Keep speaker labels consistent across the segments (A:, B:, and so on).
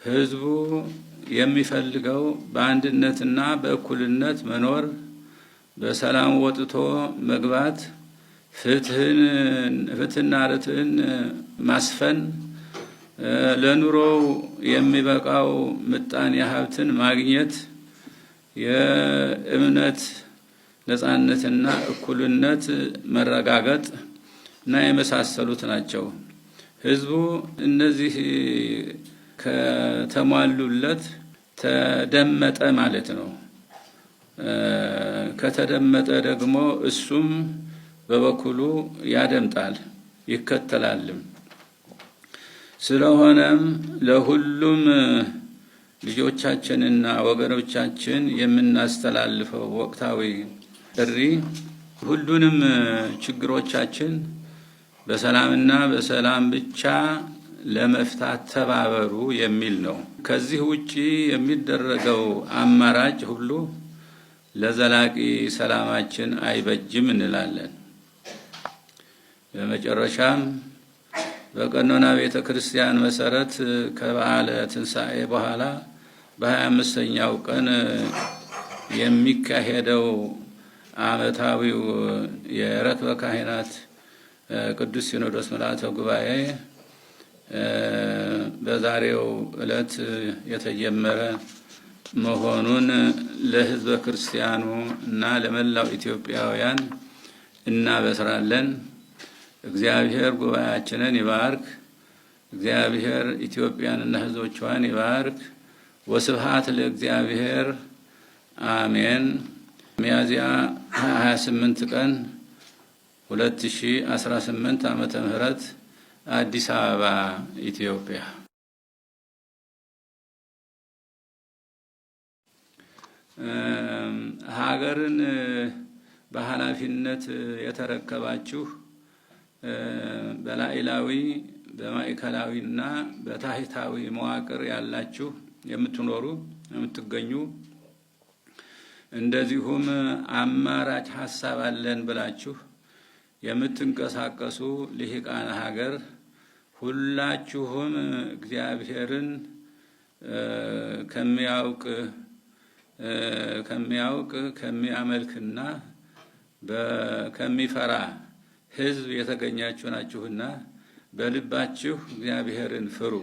A: ህዝቡ የሚፈልገው በአንድነትና በእኩልነት መኖር፣ በሰላም ወጥቶ መግባት፣ ፍትህና ርትዕን ማስፈን፣ ለኑሮው የሚበቃው ምጣኔ ሀብትን ማግኘት፣ የእምነት ነጻነትና እኩልነት መረጋገጥ እና የመሳሰሉት ናቸው። ህዝቡ እነዚህ ከተሟሉለት ተደመጠ ማለት ነው። ከተደመጠ ደግሞ እሱም በበኩሉ ያደምጣል ይከተላልም። ስለሆነም ለሁሉም ልጆቻችንና ወገኖቻችን የምናስተላልፈው ወቅታዊ ጥሪ ሁሉንም ችግሮቻችን በሰላምና በሰላም ብቻ ለመፍታት ተባበሩ የሚል ነው። ከዚህ ውጪ የሚደረገው አማራጭ ሁሉ ለዘላቂ ሰላማችን አይበጅም እንላለን። በመጨረሻም በቀኖና ቤተ ክርስቲያን መሰረት ከበዓለ ትንሣኤ በኋላ በ25ኛው ቀን የሚካሄደው ዓመታዊው የረክበ ካህናት ቅዱስ ሲኖዶስ ምልዓተ ጉባኤ በዛሬው ዕለት የተጀመረ መሆኑን ለሕዝበ ክርስቲያኑ እና ለመላው ኢትዮጵያውያን እናበስራለን። እግዚአብሔር ጉባኤያችንን ይባርክ። እግዚአብሔር ኢትዮጵያንና ሕዝቦቿን ይባርክ። ወስብሐት ለእግዚአብሔር አሜን። ሚያዝያ 28 ቀን 2018 ዓመተ ምህረት አዲስ አበባ ኢትዮጵያ። ሀገርን በኃላፊነት የተረከባችሁ በላዕላዊ በማዕከላዊና በታሕታዊ መዋቅር ያላችሁ የምትኖሩ የምትገኙ እንደዚሁም አማራጭ ሐሳብ አለን ብላችሁ የምትንቀሳቀሱ ልሂቃነ ሀገር ሁላችሁም እግዚአብሔርን ከሚያመልክና ከሚፈራ ሕዝብ የተገኛችሁ ናችሁና በልባችሁ እግዚአብሔርን ፍሩ፣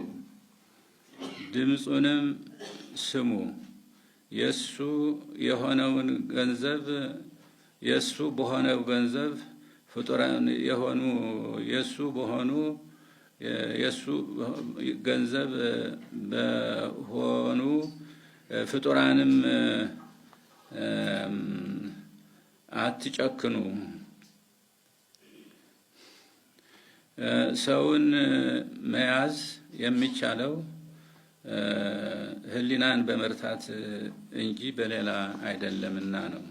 A: ድምፁንም ስሙ። የሱ የሆነውን ገንዘብ የሱ በሆነው ገንዘብ ፍጡራን የሆኑ የሱ በሆኑ የሱ ገንዘብ በሆኑ ፍጡራንም አትጨክኑ። ሰውን መያዝ የሚቻለው ህሊናን በመርታት እንጂ በሌላ አይደለምና ነው።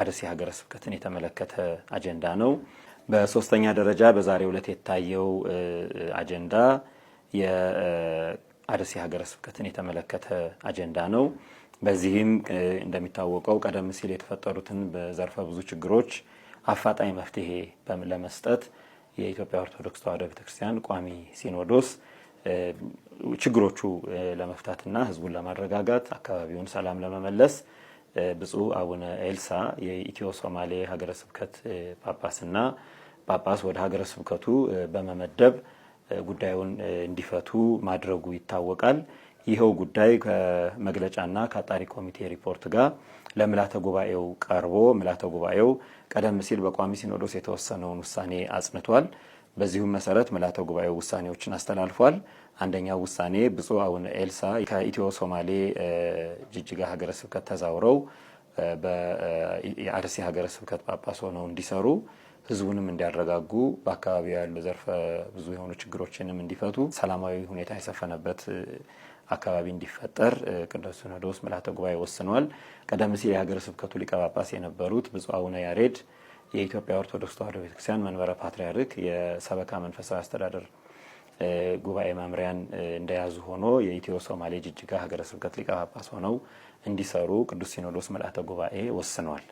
B: አርሲ ሀገረ ስብከትን የተመለከተ አጀንዳ ነው። በሶስተኛ ደረጃ በዛሬው ዕለት የታየው አጀንዳ የአርሲ ሀገረ ስብከትን የተመለከተ አጀንዳ ነው። በዚህም እንደሚታወቀው ቀደም ሲል የተፈጠሩትን በዘርፈ ብዙ ችግሮች አፋጣኝ መፍትሄ ለመስጠት የኢትዮጵያ ኦርቶዶክስ ተዋሕዶ ቤተክርስቲያን ቋሚ ሲኖዶስ ችግሮቹ ለመፍታትና ህዝቡን ለማረጋጋት አካባቢውን ሰላም ለመመለስ ብፁዕ አቡነ ኤልሳ የኢትዮ ሶማሌ ሀገረ ስብከት ጳጳስና ጳጳስ ወደ ሀገረ ስብከቱ በመመደብ ጉዳዩን እንዲፈቱ ማድረጉ ይታወቃል። ይኸው ጉዳይ ከመግለጫና ከአጣሪ ኮሚቴ ሪፖርት ጋር ለምልዓተ ጉባኤው ቀርቦ ምልዓተ ጉባኤው ቀደም ሲል በቋሚ ሲኖዶስ የተወሰነውን ውሳኔ አጽንቷል። በዚሁም መሰረት ምልዓተ ጉባኤው ውሳኔዎችን አስተላልፏል። አንደኛው ውሳኔ ብፁዕ አቡነ ኤልሳ ከኢትዮ ሶማሌ ጅጅጋ ሀገረ ስብከት ተዛውረው የአርሲ ሀገረ ስብከት ጳጳስ ሆነው እንዲሰሩ ህዝቡንም እንዲያረጋጉ በአካባቢው ያሉ ዘርፈ ብዙ የሆኑ ችግሮችንም እንዲፈቱ ሰላማዊ ሁኔታ የሰፈነበት አካባቢ እንዲፈጠር ቅዱስ ሲኖዶስ ምልዓተ ጉባኤ ወስኗል። ቀደም ሲል የሀገረ ስብከቱ ሊቀ ጳጳስ የነበሩት ብፁዕ አቡነ ያሬድ የኢትዮጵያ ኦርቶዶክስ ተዋሕዶ ቤተክርስቲያን መንበረ ፓትርያርክ የሰበካ መንፈሳዊ አስተዳደር ጉባኤ መምሪያን እንደያዙ ሆኖ የኢትዮ ሶማሌ ጅጅጋ ሀገረ ስብከት ሊቀ ጳጳስ ሆነው እንዲሰሩ ቅዱስ ሲኖዶስ ምልዓተ ጉባኤ ወስኗል።